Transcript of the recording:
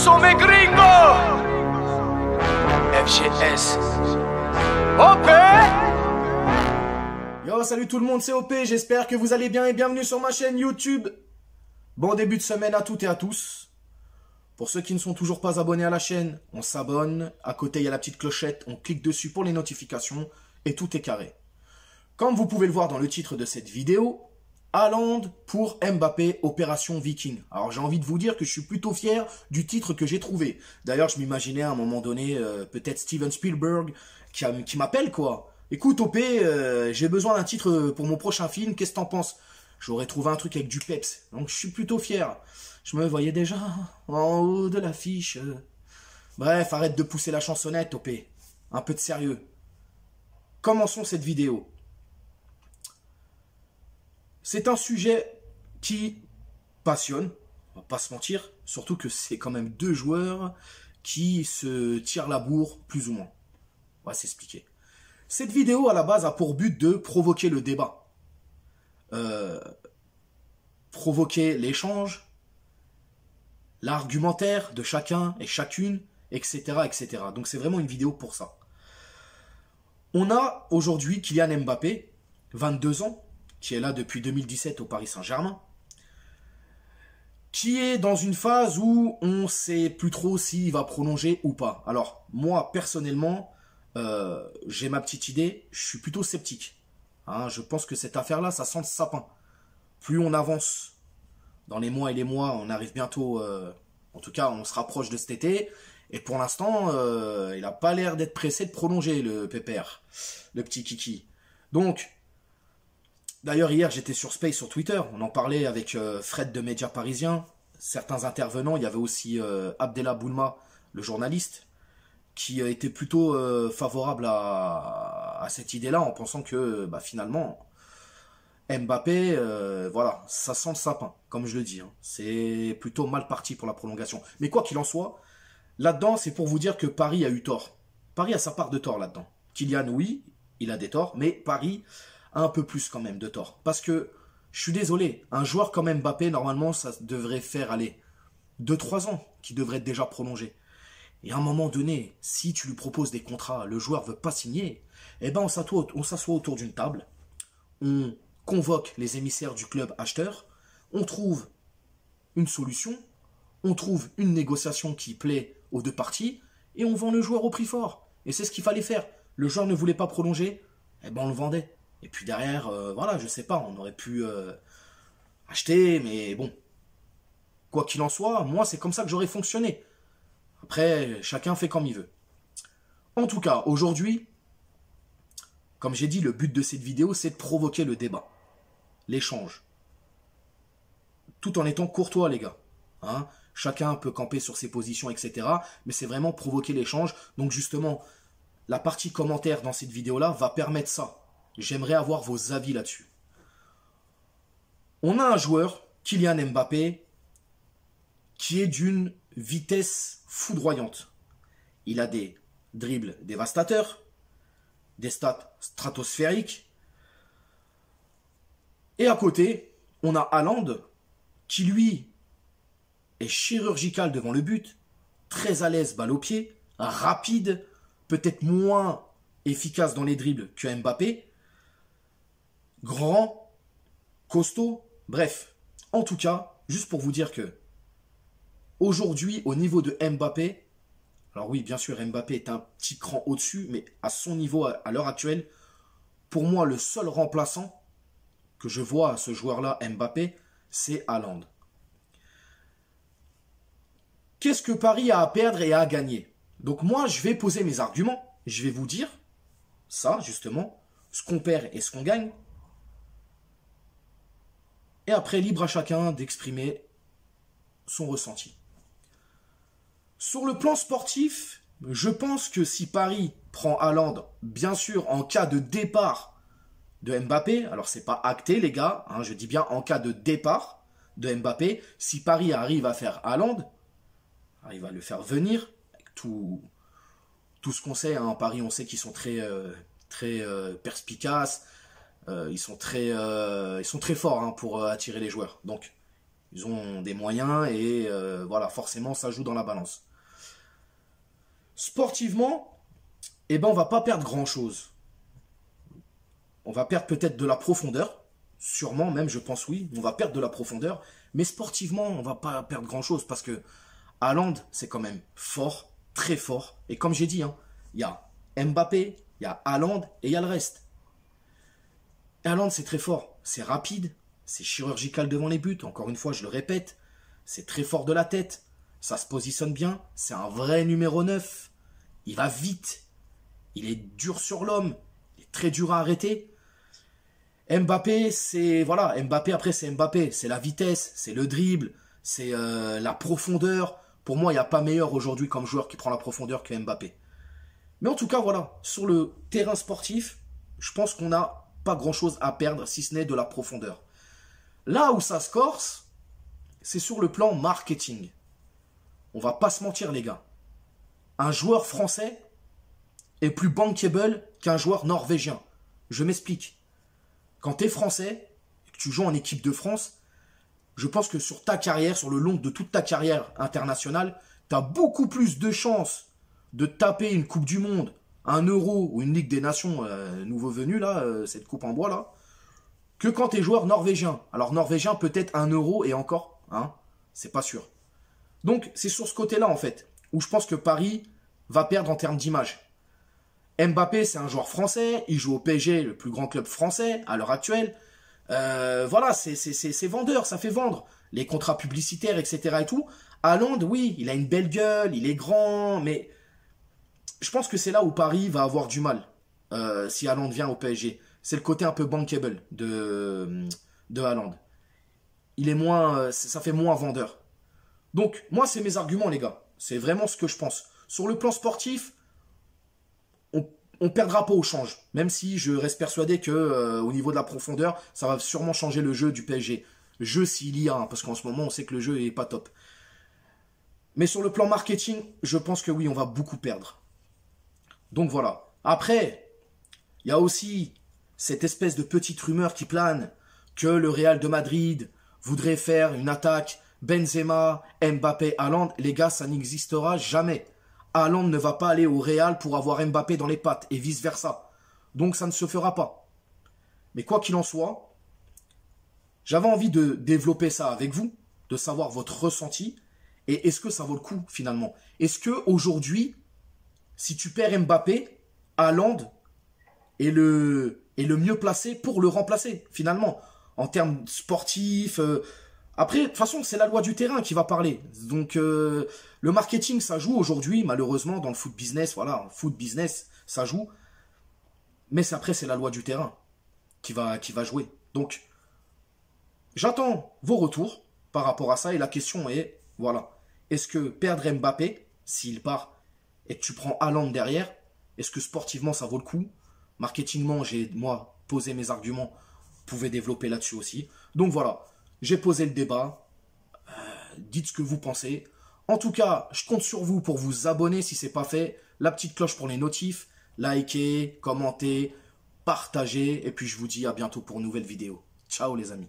sont mes gringos. FGS. OP. Yo, salut tout le monde, c'est OP, j'espère que vous allez bien et bienvenue sur ma chaîne YouTube. Bon début de semaine à toutes et à tous. Pour ceux qui ne sont toujours pas abonnés à la chaîne, on s'abonne. À côté, il y a la petite clochette, on clique dessus pour les notifications et tout est carré. Comme vous pouvez le voir dans le titre de cette vidéo, Haaland pour Mbappé, Opération Viking. Alors j'ai envie de vous dire que je suis plutôt fier du titre que j'ai trouvé. D'ailleurs, je m'imaginais à un moment donné, peut-être Steven Spielberg qui m'appelle quoi. Écoute OP, j'ai besoin d'un titre pour mon prochain film, qu'est-ce que t'en penses? J'aurais trouvé un truc avec du peps, donc je suis plutôt fier. Je me voyais déjà en haut de l'affiche. Bref, arrête de pousser la chansonnette OP. Un peu de sérieux. Commençons cette vidéo. C'est un sujet qui passionne, on va pas se mentir, surtout que c'est quand même deux joueurs qui se tirent la bourre, plus ou moins. On va s'expliquer. Cette vidéo, à la base, a pour but de provoquer le débat. Provoquer l'échange, l'argumentaire de chacun et chacune, etc., etc. Donc c'est vraiment une vidéo pour ça. On a aujourd'hui Kylian Mbappé, 22 ans, qui est là depuis 2017 au Paris Saint-Germain, qui est dans une phase où on ne sait plus trop s'il va prolonger ou pas. Alors, moi, personnellement, j'ai ma petite idée, je suis plutôt sceptique. Hein, je pense que cette affaire-là, ça sent le sapin. Plus on avance dans les mois et les mois, on arrive bientôt, en tout cas, on se rapproche de cet été, et pour l'instant, il n'a pas l'air d'être pressé de prolonger, le pépère, le petit kiki. Donc, d'ailleurs, hier, j'étais sur Space sur Twitter. On en parlait avec Fred de Médias Parisiens. Certains intervenants. Il y avait aussi Abdellah Boulma, le journaliste, qui était plutôt favorable à cette idée-là, en pensant que finalement, Mbappé, voilà, ça sent le sapin, comme je le dis. Hein. C'est plutôt mal parti pour la prolongation. Mais quoi qu'il en soit, là-dedans, c'est pour vous dire que Paris a eu tort. Paris a sa part de tort là-dedans. Kylian, oui, il a des torts, mais Paris un peu plus quand même de tort. Parce que, je suis désolé, un joueur comme Mbappé, normalement, ça devrait faire, aller 2-3 ans qui devrait être déjà prolongé. Et à un moment donné, si tu lui proposes des contrats, le joueur veut pas signer, eh ben on s'assoit autour d'une table, on convoque les émissaires du club acheteur, on trouve une solution, on trouve une négociation qui plaît aux deux parties, et on vend le joueur au prix fort. Et c'est ce qu'il fallait faire. Le joueur ne voulait pas prolonger, eh ben on le vendait. Et puis derrière, voilà, je sais pas, on aurait pu acheter, mais bon. Quoi qu'il en soit, moi, c'est comme ça que j'aurais fonctionné. Après, chacun fait comme il veut. En tout cas, aujourd'hui, comme j'ai dit, le but de cette vidéo, c'est de provoquer le débat, l'échange. Tout en étant courtois, les gars. Hein, chacun peut camper sur ses positions, etc. Mais c'est vraiment provoquer l'échange. Donc justement, la partie commentaire dans cette vidéo-là va permettre ça. J'aimerais avoir vos avis là-dessus. On a un joueur, Kylian Mbappé, qui est d'une vitesse foudroyante. Il a des dribbles dévastateurs, des stats stratosphériques. Et à côté, on a Haaland, qui lui est chirurgical devant le but, très à l'aise balle au pied, rapide, peut-être moins efficace dans les dribbles que Mbappé, grand, costaud, bref. En tout cas, juste pour vous dire que aujourd'hui, au niveau de Mbappé, alors oui, bien sûr, Mbappé est un petit cran au-dessus, mais à son niveau, à l'heure actuelle, pour moi, le seul remplaçant que je vois à ce joueur-là, Mbappé, c'est Haaland. Qu'est-ce que Paris a à perdre et à gagner? Donc moi, je vais poser mes arguments, je vais vous dire ça, justement, ce qu'on perd et ce qu'on gagne. Et après, libre à chacun d'exprimer son ressenti. Sur le plan sportif, je pense que si Paris prend Haaland, bien sûr, en cas de départ de Mbappé, alors c'est pas acté les gars, hein, je dis bien en cas de départ de Mbappé, si Paris arrive à faire Haaland, arrive à le faire venir, avec tout ce qu'on sait, hein, Paris on sait qu'ils sont très perspicaces, ils sont très forts hein, pour attirer les joueurs. Donc Ils ont des moyens et voilà, forcément, ça joue dans la balance. Sportivement, eh ben, on va pas perdre grand-chose. On va perdre peut-être de la profondeur. Sûrement même, je pense oui. On va perdre de la profondeur. Mais sportivement, on va pas perdre grand-chose parce que Haaland, c'est quand même fort, très fort. Et comme j'ai dit, hein, il y a Mbappé, il y a Haaland et il y a le reste. Haaland, c'est très fort. C'est rapide, c'est chirurgical devant les buts. Encore une fois, je le répète, c'est très fort de la tête. Ça se positionne bien. C'est un vrai numéro 9. Il va vite. Il est dur sur l'homme. Il est très dur à arrêter. Mbappé, c'est voilà, Mbappé après c'est Mbappé, c'est la vitesse, c'est le dribble, c'est la profondeur. Pour moi, il n'y a pas meilleur aujourd'hui comme joueur qui prend la profondeur que Mbappé. Mais en tout cas, voilà, sur le terrain sportif, je pense qu'on n'a pas grand-chose à perdre si ce n'est de la profondeur. Là où ça se corse, c'est sur le plan marketing. On va pas se mentir, les gars. Un joueur français est plus bankable qu'un joueur norvégien. Je m'explique. Quand tu es français et que tu joues en équipe de France, je pense que sur ta carrière, sur le long de toute ta carrière internationale, tu as beaucoup plus de chances de taper une Coupe du Monde, un Euro ou une Ligue des Nations nouveau venu, là, cette coupe en bois, là, que quand tu es joueur norvégien. Alors, norvégien, peut-être un Euro et encore, hein, c'est pas sûr. Donc, c'est sur ce côté-là, en fait, où je pense que Paris va perdre en termes d'image. Mbappé, c'est un joueur français, il joue au PSG, le plus grand club français à l'heure actuelle. Voilà, c'est vendeur, ça fait vendre. Les contrats publicitaires, etc. et tout. Haaland, oui, il a une belle gueule, il est grand, mais je pense que c'est là où Paris va avoir du mal si Haaland vient au PSG. C'est le côté un peu bankable de Haaland. Il est moins, ça fait moins vendeur. Donc, moi, c'est mes arguments, les gars. C'est vraiment ce que je pense. Sur le plan sportif, on perdra pas au change, même si je reste persuadé que au niveau de la profondeur, ça va sûrement changer le jeu du PSG. Jeu s'il y a, hein, parce qu'en ce moment, on sait que le jeu est pas top. Mais sur le plan marketing, je pense que oui, on va beaucoup perdre. Donc voilà. Après, il y a aussi cette espèce de petite rumeur qui plane que le Real de Madrid voudrait faire une attaque Benzema, Mbappé, Haaland. Les gars, ça n'existera jamais. Haaland ne va pas aller au Real pour avoir Mbappé dans les pattes et vice-versa. Donc ça ne se fera pas. Mais quoi qu'il en soit, j'avais envie de développer ça avec vous, de savoir votre ressenti et est-ce que ça vaut le coup finalement. Est-ce que aujourd'hui, si tu perds Mbappé, Haaland est le mieux placé pour le remplacer finalement en termes sportifs. Après, de toute façon, c'est la loi du terrain qui va parler. Donc, le marketing, ça joue aujourd'hui, malheureusement, dans le foot business. Voilà, foot business, ça joue. Mais après, c'est la loi du terrain qui va jouer. Donc, j'attends vos retours par rapport à ça. Et la question est, voilà, est-ce que perdre Mbappé, s'il part, et que tu prends Haaland derrière, est-ce que sportivement, ça vaut le coup? Marketingement, j'ai, moi, posé mes arguments. Vous pouvez développer là-dessus aussi. Donc, voilà. J'ai posé le débat, dites ce que vous pensez. En tout cas, je compte sur vous pour vous abonner si ce n'est pas fait. La petite cloche pour les notifs, likez, commentez, partagez. Et puis je vous dis à bientôt pour une nouvelle vidéo. Ciao les amis.